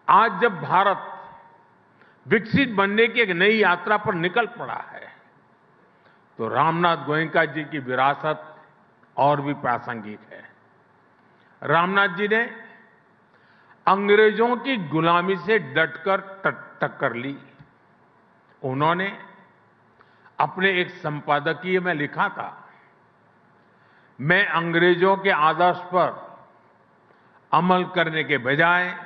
आज जब भारत विकसित बनने की एक नई यात्रा पर निकल पड़ा है, तो रामनाथ गोयनका जी की विरासत और भी प्रासंगिक है। रामनाथ जी ने अंग्रेजों की गुलामी से डटकर टक्कर ली। उन्होंने अपने एक संपादकीय में लिखा था, मैं अंग्रेजों के आदर्श पर अमल करने के बजाय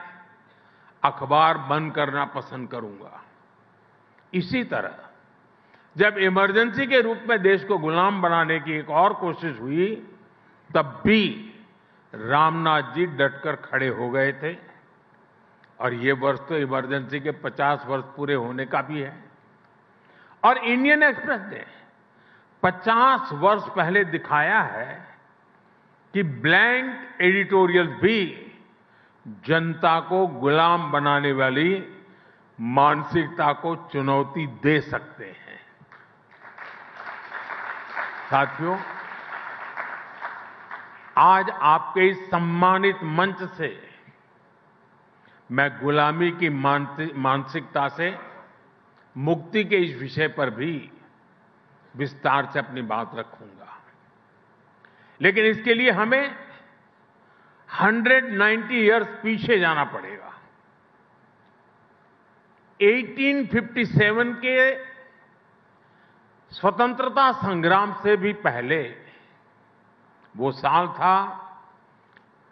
अखबार बंद करना पसंद करूंगा। इसी तरह जब इमरजेंसी के रूप में देश को गुलाम बनाने की एक और कोशिश हुई, तब भी रामनाथ जी डटकर खड़े हो गए थे। और ये वर्ष तो इमरजेंसी के 50 वर्ष पूरे होने का भी है। और इंडियन एक्सप्रेस ने 50 वर्ष पहले दिखाया है कि ब्लैंक एडिटोरियल भी जनता को गुलाम बनाने वाली मानसिकता को चुनौती दे सकते हैं। साथियों, आज आपके इस सम्मानित मंच से मैं गुलामी की मानसिकता से मुक्ति के इस विषय पर भी विस्तार से अपनी बात रखूंगा। लेकिन इसके लिए हमें 190 इयर्स पीछे जाना पड़ेगा। 1857 के स्वतंत्रता संग्राम से भी पहले वो साल था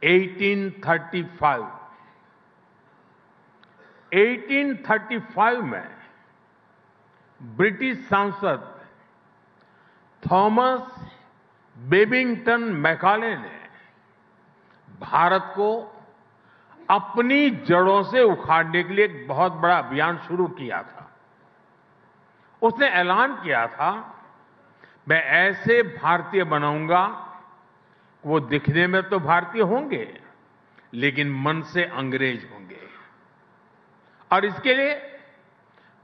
1835। 1835 में ब्रिटिश सांसद थॉमस बेबिंगटन मैकाले ने भारत को अपनी जड़ों से उखाड़ने के लिए एक बहुत बड़ा अभियान शुरू किया था। उसने ऐलान किया था, मैं ऐसे भारतीय बनाऊंगा, वो दिखने में तो भारतीय होंगे लेकिन मन से अंग्रेज होंगे। और इसके लिए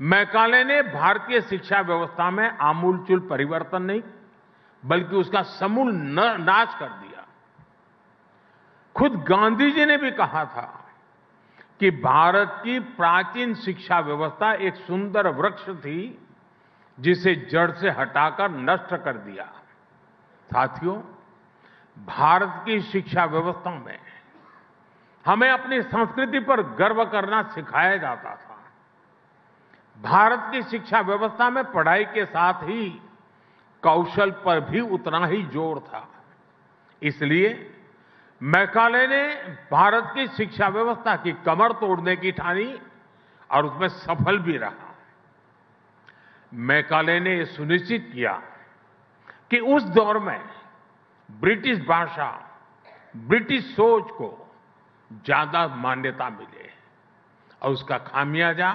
मैकाले ने भारतीय शिक्षा व्यवस्था में आमूलचूल परिवर्तन नहीं बल्कि उसका समूल नाश कर दिया। खुद गांधी जी ने भी कहा था कि भारत की प्राचीन शिक्षा व्यवस्था एक सुंदर वृक्ष थी जिसे जड़ से हटाकर नष्ट कर दिया। साथियों, भारत की शिक्षा व्यवस्था में हमें अपनी संस्कृति पर गर्व करना सिखाया जाता था। भारत की शिक्षा व्यवस्था में पढ़ाई के साथ ही कौशल पर भी उतना ही जोर था। इसलिए मैकाले ने भारत की शिक्षा व्यवस्था की कमर तोड़ने की ठानी और उसमें सफल भी रहा। मैकाले ने यह सुनिश्चित किया कि उस दौर में ब्रिटिश भाषा, ब्रिटिश सोच को ज्यादा मान्यता मिले और उसका खामियाजा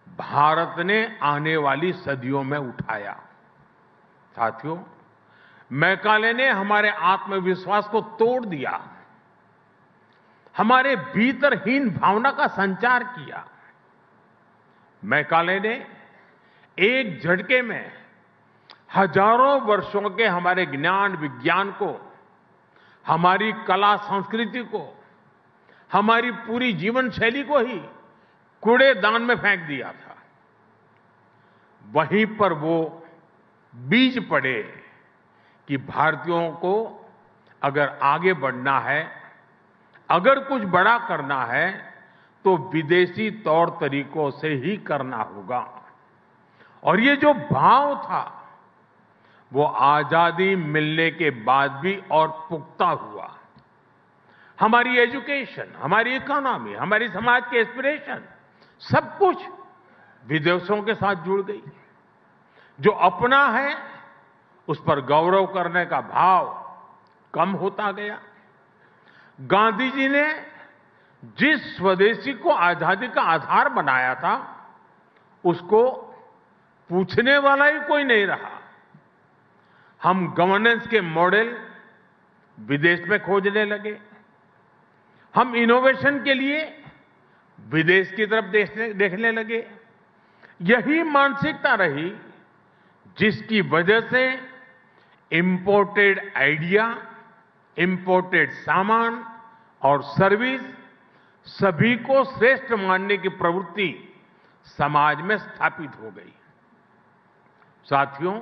भारत ने आने वाली सदियों में उठाया। साथियों, मैकाले ने हमारे आत्मविश्वास को तोड़ दिया, हमारे भीतरहीन भावना का संचार किया। मैकाले ने एक झटके में हजारों वर्षों के हमारे ज्ञान विज्ञान को, हमारी कला संस्कृति को, हमारी पूरी जीवन शैली को ही कूड़ेदान में फेंक दिया था। वहीं पर वो बीज पड़े कि भारतीयों को अगर आगे बढ़ना है, अगर कुछ बड़ा करना है, तो विदेशी तौर तरीकों से ही करना होगा। और ये जो भाव था वो आजादी मिलने के बाद भी और पुख्ता हुआ। हमारी एजुकेशन, हमारी इकोनॉमी, हमारी समाज के एस्पिरेशन सब कुछ विदेशों के साथ जुड़ गई। जो अपना है उस पर गौरव करने का भाव कम होता गया। गांधी जी ने जिस स्वदेशी को आजादी का आधार बनाया था उसको पूछने वाला ही कोई नहीं रहा। हम गवर्नेंस के मॉडल विदेश में खोजने लगे। हम इनोवेशन के लिए विदेश की तरफ देखने लगे। यही मानसिकता रही जिसकी वजह से इंपोर्टेड आइडिया, इंपोर्टेड सामान और सर्विस सभी को श्रेष्ठ मानने की प्रवृत्ति समाज में स्थापित हो गई। साथियों,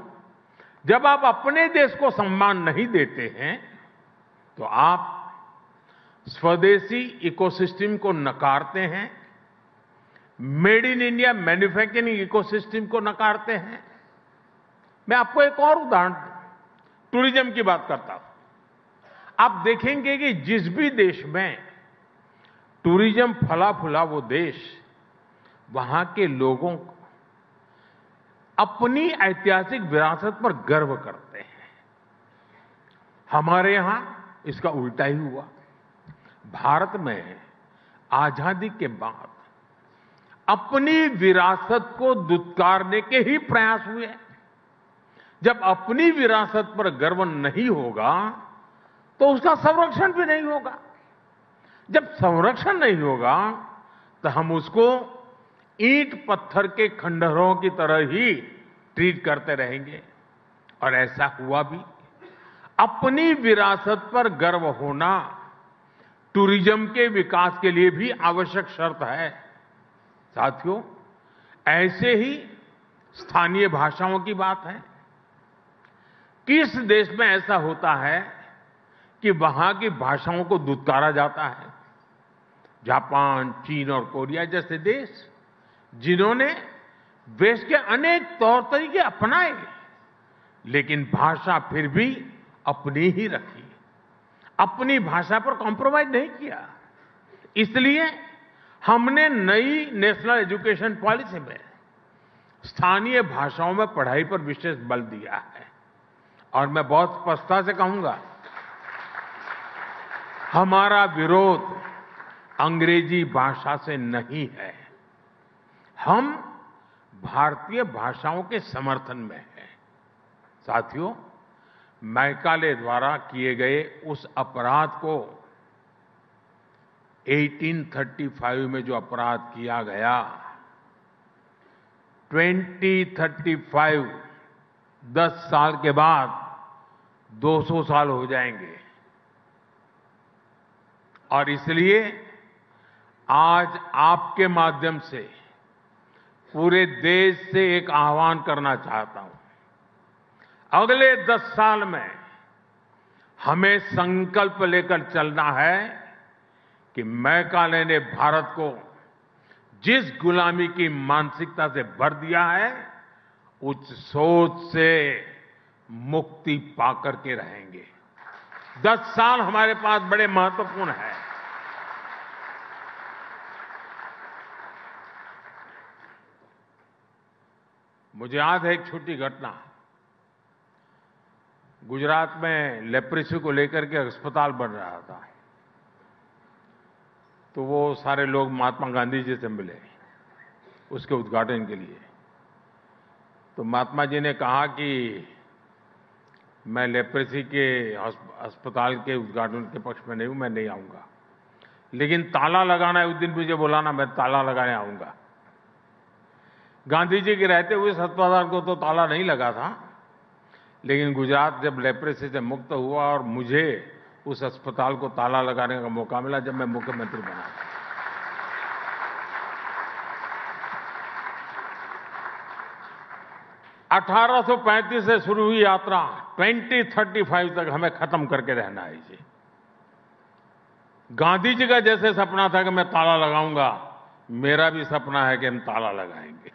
जब आप अपने देश को सम्मान नहीं देते हैं तो आप स्वदेशी इकोसिस्टम को नकारते हैं, made in India manufacturing ecosystem को नकारते हैं। मैं आपको एक और उदाहरण टूरिज्म की बात करता हूं। आप देखेंगे कि जिस भी देश में टूरिज्म फला फूला वो देश, वहां के लोगों को अपनी ऐतिहासिक विरासत पर गर्व करते हैं। हमारे यहां इसका उल्टा ही हुआ। भारत में आजादी के बाद अपनी विरासत को दुत्कारने के ही प्रयास हुए। जब अपनी विरासत पर गर्व नहीं होगा तो उसका संरक्षण भी नहीं होगा। जब संरक्षण नहीं होगा तो हम उसको ईंट पत्थर के खंडहरों की तरह ही ट्रीट करते रहेंगे। और ऐसा हुआ भी। अपनी विरासत पर गर्व होना टूरिज्म के विकास के लिए भी आवश्यक शर्त है। साथियों, ऐसे ही स्थानीय भाषाओं की बात है। किस देश में ऐसा होता है कि वहां की भाषाओं को दुत्कारा जाता है? जापान, चीन और कोरिया जैसे देश, जिन्होंने देश के अनेक तौर तरीके अपनाए, लेकिन भाषा फिर भी अपनी ही रखी, अपनी भाषा पर कॉम्प्रोमाइज नहीं किया। इसलिए हमने नई नेशनल एजुकेशन पॉलिसी में स्थानीय भाषाओं में पढ़ाई पर विशेष बल दिया है। और मैं बहुत स्पष्टता से कहूंगा, हमारा विरोध अंग्रेजी भाषा से नहीं है, हम भारतीय भाषाओं के समर्थन में हैं। साथियों, मैकाले द्वारा किए गए उस अपराध को 1835 में जो अपराध किया गया, 2035 10 साल के बाद 200 साल हो जाएंगे। और इसलिए आज आपके माध्यम से पूरे देश से एक आह्वान करना चाहता हूं। अगले 10 साल में हमें संकल्प लेकर चलना है कि मैकाले ने भारत को जिस गुलामी की मानसिकता से भर दिया है, उस सोच से मुक्ति पाकर के रहेंगे। 10 साल हमारे पास बड़े महत्वपूर्ण हैं। मुझे याद है एक छोटी घटना। गुजरात में लेप्रेसी को लेकर के अस्पताल बन रहा था, तो वो सारे लोग महात्मा गांधी जी से मिले उसके उद्घाटन के लिए। तो महात्मा जी ने कहा कि मैं लेप्रेसी के अस्पताल के उद्घाटन के पक्ष में नहीं हूं, मैं नहीं आऊंगा, लेकिन ताला लगाना है, उस दिन मुझे बुलाना, मैं ताला लगाने आऊंगा। गांधी जी के रहते हुए इस अस्पताल को तो ताला नहीं लगा था, लेकिन गुजरात जब लेप्रेसी से मुक्त हुआ और मुझे उस अस्पताल को ताला लगाने का मौका मिला जब मैं मुख्यमंत्री बना। 1835 से शुरू हुई यात्रा 2035 तक हमें खत्म करके रहना है इसे। गांधी जी का जैसे सपना था कि मैं ताला लगाऊंगा, मेरा भी सपना है कि हम ताला लगाएंगे।